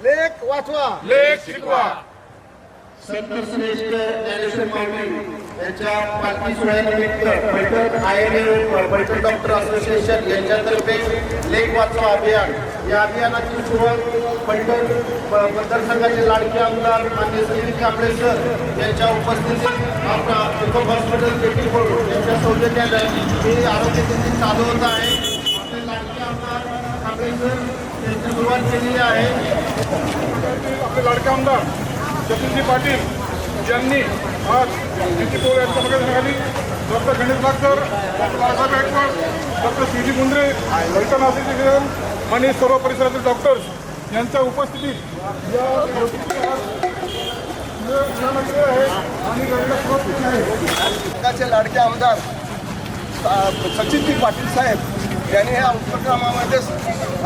लेख वाचवा. लेख शिकवा. संतश्रेष्ठ ज्ञानेश्वर माऊली यांच्या पालखी सोहळ्यानिमित्त पैठण पैठण डॉक्टर असोसिएशन यांच्यातर्फे लेख वाचवा अभियान, या अभियानाची सुरुवात पैठण मतदारसंघाचे लाडके आमदार माननीय संदीप कांबळे सर यांच्या उपस्थितीत आपला एकम हॉस्पिटल पेटीकोट यांच्या सौजन्याने ही आरोग्य केंद्र चालू होत आहे. आपले लाडके आमदार कांबळे सर यांची सुरुवात केलेली आहे. आपले लाडके आमदार जतीनजी पाटील यांनी आज पेटीकोट यांच्या मार्गदर्शनाखाली doctor Ganesh Nagkar, doctor Balasaheb Gaikwad, doctor सी.जी. मुंद्रे, पैठण असोसिएशन आणि सर्व परिसरातील डॉक्टर्स यांच्या उपस्थितीत या आणि लाडके आमदार सचिनजी पाटील साहेब यांनी ह्या उपक्रमामध्ये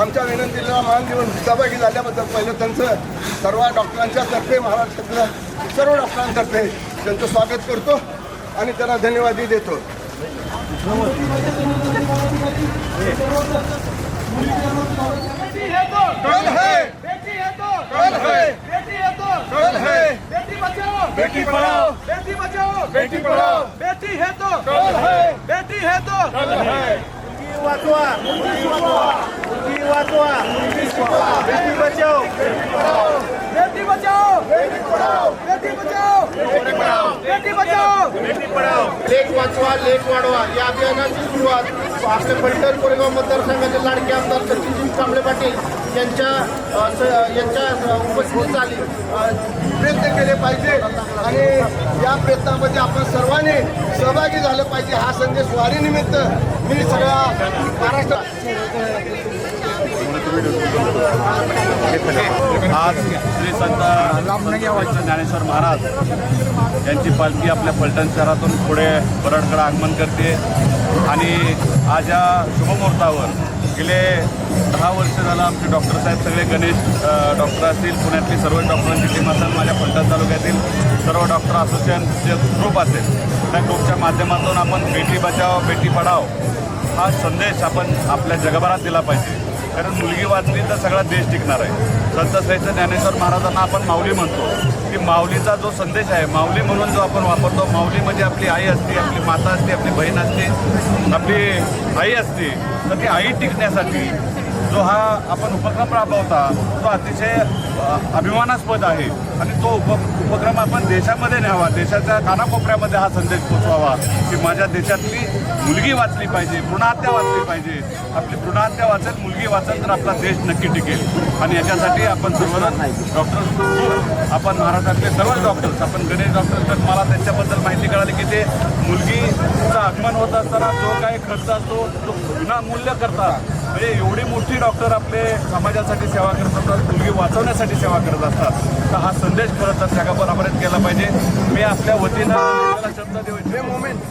आमच्या विनंतीला मान देऊन सहभागी झाल्याबद्दल पहिलं त्यांचं सर्व डॉक्टरांच्या तर्फे, महाराष्ट्रातल्या सर्व डॉक्टरांतर्फे त्यांचं स्वागत करतो आणि त्यांना धन्यवादही देतो. कल है, कल है, कल है, बेटी पढ़ाओ, बेटी बचाओ, बेटी पढ़ाओ, बेटी है तो कल है, बेटी है तो कल है. वाचवा, मुलगी वाचवा, बेटी बचाओ, बेटी बचाओ, बेटी पढ़ाओ, बेटी बचाओ, बेटी पढ़ाओ, बेटी बचाओ, बेटी पढ़ाओ. लेख वाचवा, लेख वाढवा या अभियानाची सुरुवात आपल्या पैठण कोरेगाव मतदारसंघाचे लाडके आमदार सचिनजी कांबळे पाटील यांच्या उपस्थितीत झाली. प्रयत्न केले पाहिजे आणि या प्रयत्नामध्ये आपण सर्वांनी सहभागी झालं पाहिजे. हा संदेश वारीनिमित्त मी सगळ्या महाराष्ट्रात आज श्री संत ज्ञानेश्वर महाराज यांची पालखी आपल्या फलटण शहरातून पुढे परळकडे आगमन करते आणि आज या शुभमुहूर्तावर गेले 10 वर्ष झालं आमचे डॉक्टर साहेब सगळे गणेश डॉक्टर असतील, पुण्यातली सर्व डॉक्टरांची टीम असेल, माझ्या फलटण तालुक्यातील सर्व डॉक्टर असोसिएशनचे ग्रुप असेल, त्या ग्रुपच्या माध्यमातून आपण बेटी बचाओ बेटी पढाओ हा संदेश आपण आपल्या जगभरात दिला पाहिजे. कारण मुलगी वाचली तर सगळा देश टिकणार आहे. संत श्रेष्ठ ज्ञानेश्वर महाराजांना आपण माऊली म्हणतो, की माऊलीचा जो संदेश आहे, माऊली म्हणून जो आपण वापरतो, माऊली म्हणजे आपली आई असते, आपली माता असते, आपली बहीण असते, आपली आई असते. तर ती आई टिकण्यासाठी जो हा आपण उपक्रम राबवता तो अतिशय अभिमानास्पद आहे आणि तो उपक्रम आपण देशामध्ये न्यावा, देशाच्या कानाकोपऱ्यामध्ये हा संदेश पोचवावा की माझ्या देशातली मुलगी वाचली पाहिजे, भ्रूणहत्या वाचली पाहिजे. आपली भ्रूणहत्या वाचेल, मुलगी वाचेल तर आपला देश नक्की टिकेल. आणि याच्यासाठी आपण सर्वजण डॉक्टर्स, आपण महाराष्ट्रातले सर्वच डॉक्टर्स, आपण गणेश डॉक्टर्स, तर मला त्यांच्याबद्दल माहिती कळाली की ते मुलगीचं आगमन होत असताना जो काही खर्च असतो तो विनामूल्य करतात. म्हणजे एवढी मोठी डॉक्टर आपले समाजासाठी सेवा करत असतात, मुलगी वाचवण्यासाठी सेवा करत असतात. तर हा संदेश खरं तर जगाबरोबरच केला पाहिजे. मी आपल्या वतीनं शब्द देऊ इच्छितो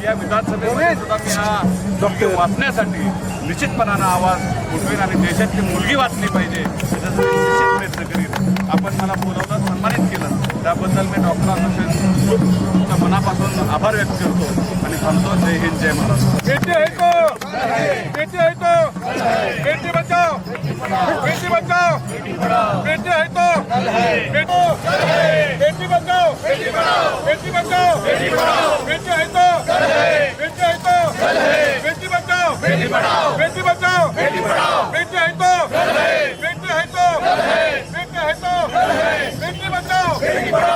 या विधानसभेमध्ये सुद्धा मी हा डॉक्टर वाचण्यासाठी निश्चितपणानं आवाज उठवेन आणि देशातली मुलगी वाचली पाहिजे याच्यासाठी निश्चित प्रयत्न करीन. आपण मला बोलवलं, सन्मानित केलं, त्याबद्दल मी डॉक्टर असोसिएशनच्या मनापासून आभार व्यक्त करतो आणि थांबतो. जय हिंद, जय महाराष्ट्र. बेटी है तो, बेटी है तो, बेटी बचाओ, बेटी बचाओ, बेटी है तो, बेटी बचाओ, बेटी पढ़ाओ, बेटी बचाओ, बेटी पढ़ाओ, बेटी है तो, बेटी है तो, बेटी बचाओ, बेटी पढ़ाओ, बेटी बचाओ, बेटी पढ़ाओ, बेटी है तो, बेटी है तो, बेटी है तो, बेटी बचाओ, बेटी पढ़ाओ.